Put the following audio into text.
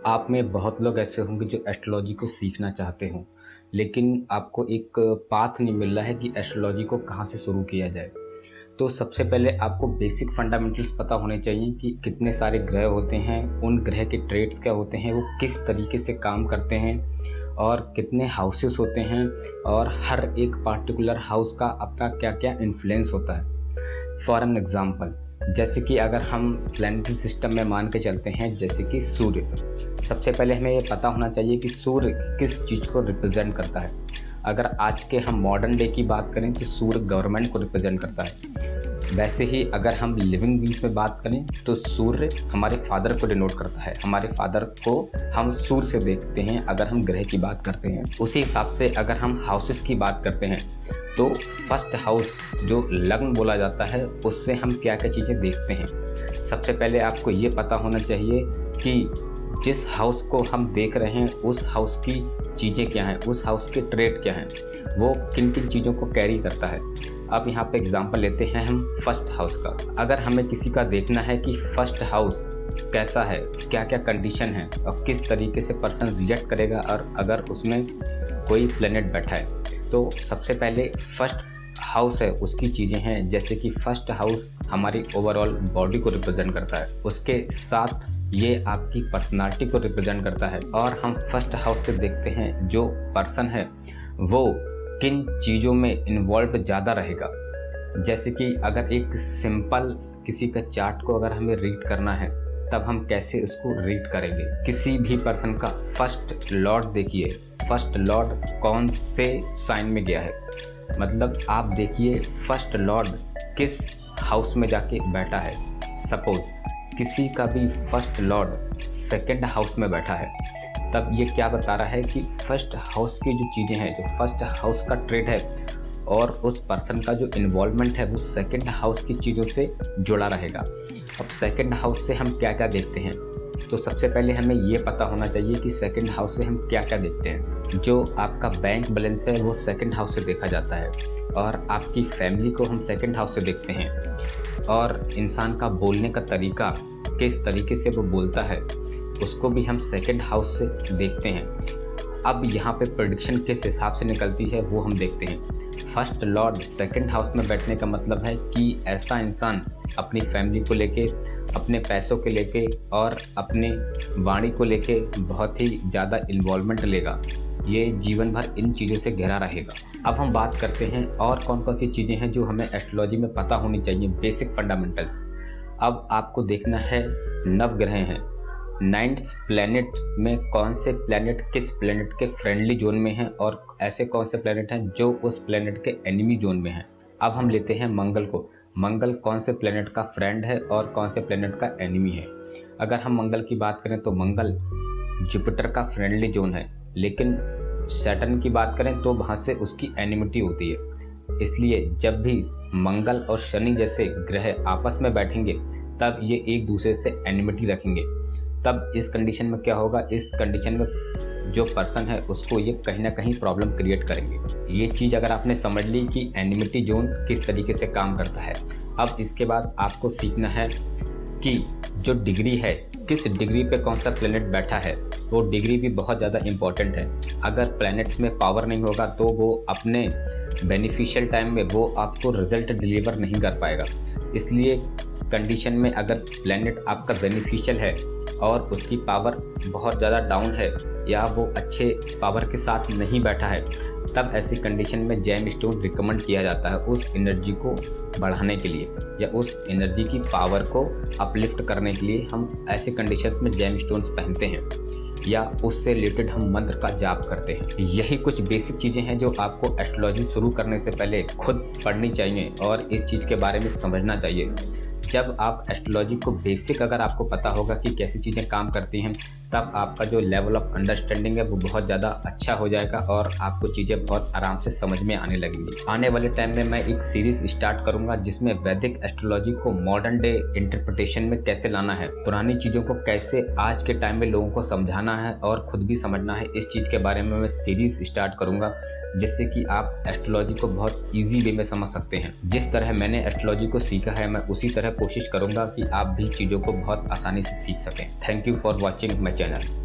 आप में बहुत लोग ऐसे होंगे जो एस्ट्रोलॉजी को सीखना चाहते हों, लेकिन आपको एक पाथ नहीं मिल रहा है कि एस्ट्रोलॉजी को कहाँ से शुरू किया जाए। तो सबसे पहले आपको बेसिक फंडामेंटल्स पता होने चाहिए कि कितने सारे ग्रह होते हैं, उन ग्रह के ट्रेड्स क्या होते हैं, वो किस तरीके से काम करते हैं और कितने हाउसेस होते हैं और हर एक पार्टिकुलर हाउस का अपना क्या क्या इन्फ्लुएंस होता है। फॉर एन एग्ज़ाम्पल, जैसे कि अगर हम प्लैनेटरी सिस्टम में मान के चलते हैं, जैसे कि सूर्य। सबसे पहले हमें ये पता होना चाहिए कि सूर्य किस चीज़ को रिप्रेजेंट करता है। अगर आज के हम मॉडर्न डे की बात करें तो सूर्य गवर्नमेंट को रिप्रेजेंट करता है। वैसे ही अगर हम लिविंग बींग्स में बात करें तो सूर्य हमारे फादर को डिनोट करता है। हमारे फादर को हम सूर्य से देखते हैं अगर हम ग्रह की बात करते हैं। उसी हिसाब से अगर हम हाउसेस की बात करते हैं तो फर्स्ट हाउस जो लग्न बोला जाता है, उससे हम क्या क्या चीज़ें देखते हैं। सबसे पहले आपको ये पता होना चाहिए कि जिस हाउस को हम देख रहे हैं उस हाउस की चीज़ें क्या हैं, उस हाउस के ट्रेड क्या हैं, वो किन किन चीज़ों को कैरी करता है। अब यहाँ पे एग्जांपल लेते हैं हम फर्स्ट हाउस का। अगर हमें किसी का देखना है कि फर्स्ट हाउस कैसा है, क्या क्या कंडीशन है और किस तरीके से पर्सन रिएक्ट करेगा, और अगर उसमें कोई प्लेनेट बैठा है, तो सबसे पहले फर्स्ट हाउस है उसकी चीज़ें हैं। जैसे कि फर्स्ट हाउस हमारी ओवरऑल बॉडी को रिप्रेजेंट करता है, उसके साथ ये आपकी पर्सनालिटी को रिप्रेजेंट करता है। और हम फर्स्ट हाउस से देखते हैं जो पर्सन है वो किन चीज़ों में इन्वॉल्व ज़्यादा रहेगा। जैसे कि अगर एक सिंपल किसी का चार्ट को अगर हमें रीड करना है, तब हम कैसे उसको रीड करेंगे। किसी भी पर्सन का फर्स्ट लॉर्ड देखिए, फर्स्ट लॉर्ड कौन से साइन में गया है, मतलब आप देखिए फर्स्ट लॉर्ड किस हाउस में जाके बैठा है। सपोज किसी का भी फर्स्ट लॉर्ड सेकंड हाउस में बैठा है, तब ये क्या बता रहा है कि फर्स्ट हाउस की जो चीज़ें हैं, जो फर्स्ट हाउस का ट्रेड है और उस पर्सन का जो इन्वॉल्वमेंट है वो सेकंड हाउस की चीज़ों से जुड़ा रहेगा। अब सेकंड हाउस से हम क्या क्या देखते हैं, तो सबसे पहले हमें ये पता होना चाहिए कि सेकंड हाउस से हम क्या क्या देखते हैं। जो आपका बैंक बैलेंस है वो सेकंड हाउस से देखा जाता है, और आपकी फैमिली को हम सेकंड हाउस से देखते हैं, और इंसान का बोलने का तरीका, किस तरीके से वो बोलता है, उसको भी हम सेकंड हाउस से देखते हैं। अब यहाँ पे प्रेडिक्शन किस हिसाब से निकलती है वो हम देखते हैं। फर्स्ट लॉर्ड सेकंड हाउस में बैठने का मतलब है कि ऐसा इंसान अपनी फैमिली को लेके, अपने पैसों के लेके और अपने वाणी को लेके बहुत ही ज़्यादा इन्वॉल्वमेंट लेगा। ये जीवन भर इन चीज़ों से घिरा रहेगा। अब हम बात करते हैं और कौन कौन सी चीज़ें हैं जो हमें एस्ट्रोलॉजी में पता होनी चाहिए, बेसिक फंडामेंटल्स। अब आपको देखना है नवग्रह हैं, 9th प्लैनेट में कौन से प्लैनेट किस प्लैनेट के फ्रेंडली जोन में हैं, और ऐसे कौन से प्लैनेट हैं जो उस प्लैनेट के एनिमी जोन में हैं। अब हम लेते हैं मंगल को। मंगल कौन से प्लैनेट का फ्रेंड है और कौन से प्लैनेट का एनिमी है। अगर हम मंगल की बात करें तो मंगल जुपिटर का फ्रेंडली जोन है, लेकिन सैटर्न की बात करें तो वहाँ से उसकी एनिमिटी होती है। इसलिए जब भी मंगल और शनि जैसे ग्रह आपस में बैठेंगे तब ये एक दूसरे से एनिमिटी रखेंगे। तब इस कंडीशन में क्या होगा, इस कंडीशन में जो पर्सन है उसको ये कहीं ना कहीं प्रॉब्लम क्रिएट करेंगे। ये चीज़ अगर आपने समझ ली कि एनिमिटी जोन किस तरीके से काम करता है, अब इसके बाद आपको सीखना है कि जो डिग्री है, किस डिग्री पे कौन सा प्लेनेट बैठा है। वो डिग्री भी बहुत ज़्यादा इम्पॉर्टेंट है। अगर प्लैनेट्स में पावर नहीं होगा तो वो अपने बेनिफिशियल टाइम में वो आपको रिजल्ट डिलीवर नहीं कर पाएगा। इसलिए कंडीशन में अगर प्लैनेट आपका बेनिफिशियल है और उसकी पावर बहुत ज़्यादा डाउन है या वो अच्छे पावर के साथ नहीं बैठा है, तब ऐसी कंडीशन में जेम स्टोन रिकमेंड किया जाता है उस एनर्जी को बढ़ाने के लिए या उस एनर्जी की पावर को अपलिफ्ट करने के लिए। हम ऐसे कंडीशंस में जेम स्टोन्स पहनते हैं या उससे रिलेटेड हम मंत्र का जाप करते हैं। यही कुछ बेसिक चीज़ें हैं जो आपको एस्ट्रोलॉजी शुरू करने से पहले खुद पढ़नी चाहिए और इस चीज़ के बारे में समझना चाहिए। जब आप एस्ट्रोलॉजी को बेसिक अगर आपको पता होगा कि कैसी चीज़ें काम करती हैं, तब आपका जो लेवल ऑफ अंडरस्टैंडिंग है वो बहुत ज़्यादा अच्छा हो जाएगा और आपको चीज़ें बहुत आराम से समझ में आने लगेंगी। आने वाले टाइम में मैं एक सीरीज़ स्टार्ट करूंगा जिसमें वैदिक एस्ट्रोलॉजी को मॉडर्न डे इंटरप्रिटेशन में कैसे लाना है, पुरानी चीज़ों को कैसे आज के टाइम में लोगों को समझाना है और खुद भी समझना है। इस चीज़ के बारे में मैं सीरीज़ स्टार्ट करूँगा जिससे कि आप एस्ट्रोलॉजी को बहुत ईजी वे में समझ सकते हैं। जिस तरह मैंने एस्ट्रोलॉजी को सीखा है, मैं उसी तरह कोशिश करूंगा कि आप भी चीज़ों को बहुत आसानी से सीख सकें। Thank you for watching my channel.